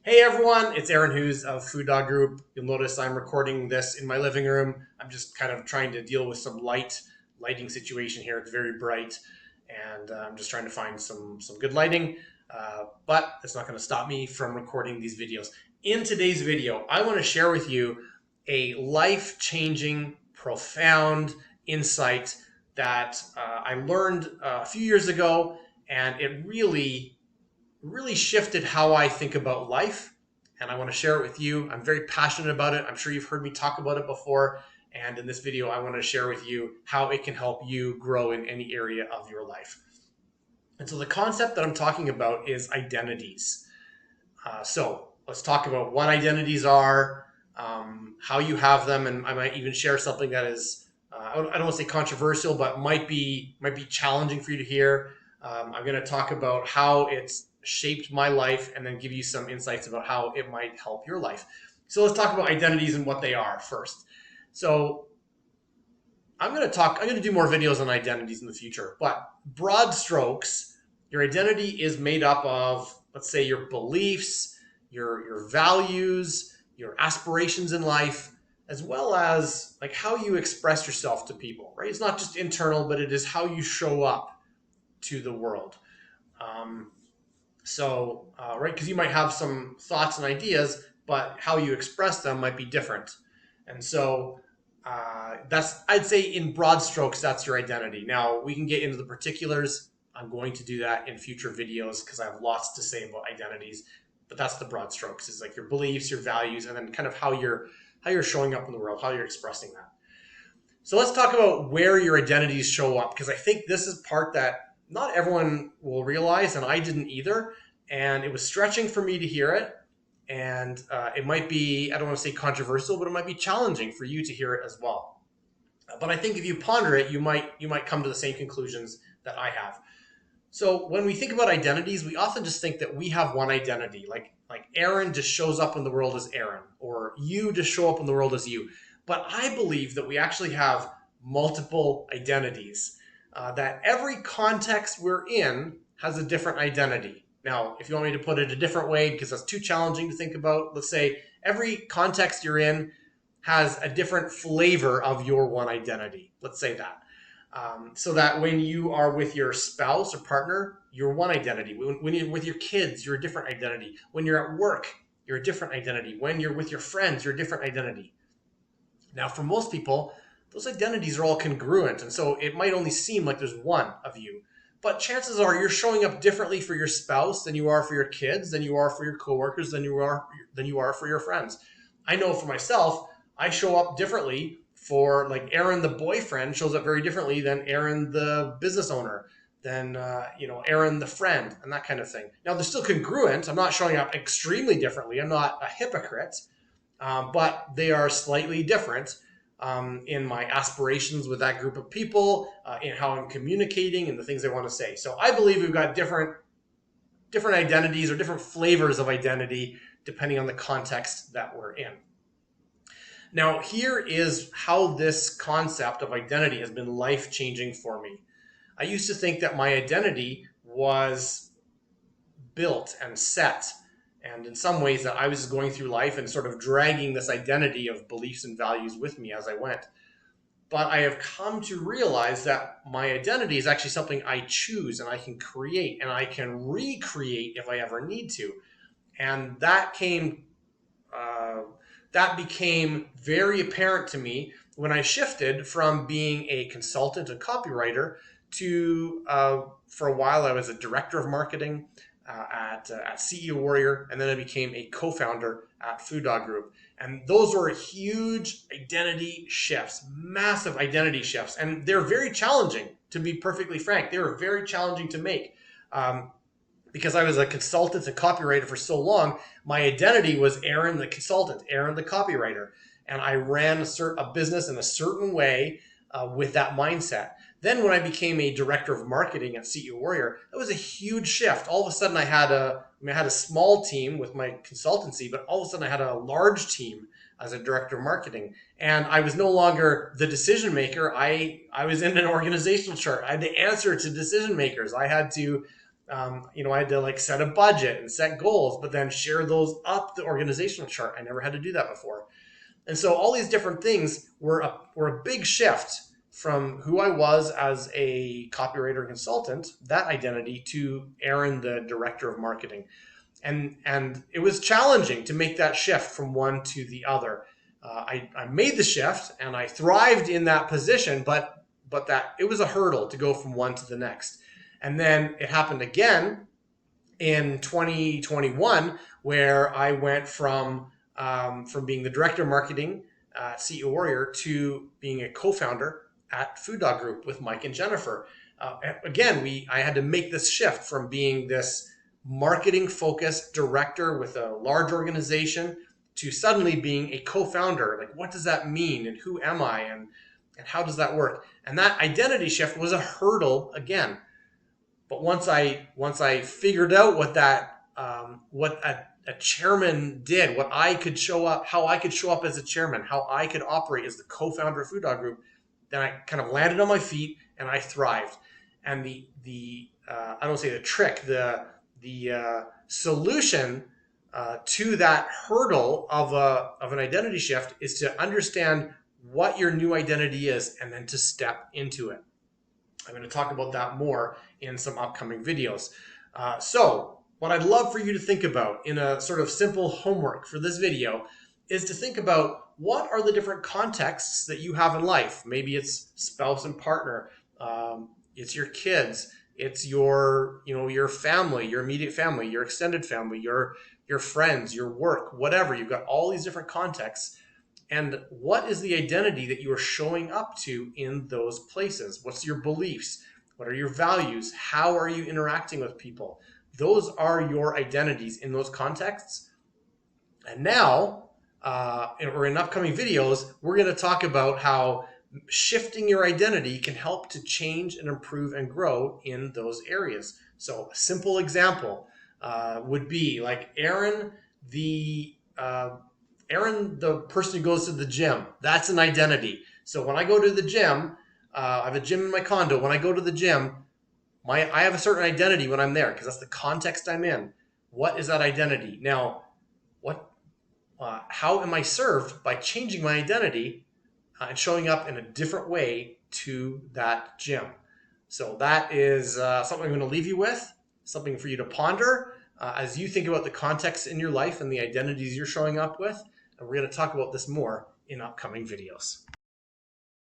Hey everyone, it's Aaron Hughes of FuDog Group. You'll notice I'm recording this in my living room. I'm just kind of trying to deal with some lighting situation here. It's very bright, and I'm just trying to find some good lighting. But it's not going to stop me from recording these videos. In today's video, I want to share with you a life-changing, profound insight that I learned a few years ago, and it really shifted how I think about life, and I want to share it with you. I'm very passionate about it. I'm sure you've heard me talk about it before, and in this video, I want to share with you how it can help you grow in any area of your life. And so the concept that I'm talking about is identities. So let's talk about what identities are, how you have them, and I might even share something that is I don't want to say controversial, but might be challenging for you to hear. I'm going to talk about how it's shaped my life, and then give you some insights about how it might help your life. So let's talk about identities and what they are first. So I'm going to do more videos on identities in the future, but broad strokes, your identity is made up of, let's say, your beliefs, your values, your aspirations in life, as well as like how you express yourself to people, right? It's not just internal, but it is how you show up to the world. Um, right, because you might have some thoughts and ideas, but how you express them might be different. And so that's, I'd say in broad strokes, that's your identity. Now, we can get into the particulars. I'm going to do that in future videos because I have lots to say about identities, but that's the broad strokes, is like your beliefs, your values, and then kind of how you're showing up in the world, how you're expressing that. So let's talk about where your identities show up, because I think this is part that not everyone will realize, and I didn't either. And it was stretching for me to hear it. And it might be, I don't want to say controversial, but it might be challenging for you to hear it as well. But I think if you ponder it, you might come to the same conclusions that I have. So when we think about identities, we often just think that we have one identity, like Aaron just shows up in the world as Aaron, or you just show up in the world as you. But I believe that we actually have multiple identities. That every context we're in has a different identity. Now, if you want me to put it a different way, because that's too challenging to think about, let's say every context you're in has a different flavor of your one identity. Let's say that. So that when you are with your spouse or partner, you're one identity. When you're with your kids, you're a different identity. When you're at work, you're a different identity. When you're with your friends, you're a different identity. Now, for most people, those identities are all congruent, and so it might only seem like there's one of you. But chances are you're showing up differently for your spouse than you are for your kids, than you are for your coworkers, than you are for your friends. I know for myself, I show up differently for, like, Aaron the boyfriend shows up very differently than Aaron the business owner, than Aaron the friend, and that kind of thing. Now they're still congruent. I'm not showing up extremely differently. I'm not a hypocrite, but they are slightly different in my aspirations with that group of people, in how I'm communicating and the things I want to say. So I believe we've got different identities, or different flavors of identity, depending on the context that we're in. Now, here is how this concept of identity has been life-changing for me. I used to think that my identity was built and set, and in some ways that I was going through life and sort of dragging this identity of beliefs and values with me as I went. But I have come to realize that my identity is actually something I choose, and I can create, and I can recreate if I ever need to. And that became very apparent to me when I shifted from being a consultant and copywriter to, for a while, I was a director of marketing at CEO Warrior, and then I became a co-founder at FuDog Group. And those were huge identity shifts, massive identity shifts, and they're very challenging, to be perfectly frank. They were very challenging to make. Because I was a consultant and copywriter for so long, my identity was Aaron the consultant, Aaron the copywriter. And I ran a business in a certain way with that mindset. Then when I became a director of marketing at CEO Warrior, that was a huge shift. All of a sudden I had a small team with my consultancy, but all of a sudden I had a large team as a director of marketing. And I was no longer the decision maker. I was in an organizational chart. I had to answer to decision makers. I had to I had to like set a budget and set goals, but then share those up the organizational chart. I never had to do that before. And so all these different things were a big shift from who I was as a copywriter consultant, that identity, to Aaron, the director of marketing. And it was challenging to make that shift from one to the other. I made the shift and I thrived in that position, but that it was a hurdle to go from one to the next. And then it happened again in 2021, where I went from being the director of marketing at CEO Warrior to being a co-founder at FuDog Group with Mike and Jennifer. I had to make this shift from being this marketing focused director with a large organization to suddenly being a co-founder. Like, what does that mean, and who am I, and how does that work? And that identity shift was a hurdle again. But once I figured out what a chairman did, what I could show up, how I could show up as a chairman, how I could operate as the co-founder of FuDog Group, then I kind of landed on my feet and I thrived. And the I don't say the trick, the solution to that hurdle of an identity shift is to understand what your new identity is and then to step into it. I'm going to talk about that more in some upcoming videos. So what I'd love for you to think about in a sort of simple homework for this video is to think about what are the different contexts that you have in life. Maybe it's spouse and partner, it's your kids, it's your family, your immediate family, your extended family, your friends, your work, whatever. You've got all these different contexts. And what is the identity that you are showing up to in those places? What's your beliefs? What are your values? How are you interacting with people? Those are your identities in those contexts. And now, or in upcoming videos, we're going to talk about how shifting your identity can help to change and improve and grow in those areas. So a simple example would be like Aaron, the person who goes to the gym. That's an identity. So when I go to the gym, I have a gym in my condo. When I go to the gym, I have a certain identity when I'm there because that's the context I'm in. What is that identity? Now, how am I served by changing my identity and showing up in a different way to that gym? So that is something I'm going to leave you with, something for you to ponder as you think about the context in your life and the identities you're showing up with. And we're going to talk about this more in upcoming videos.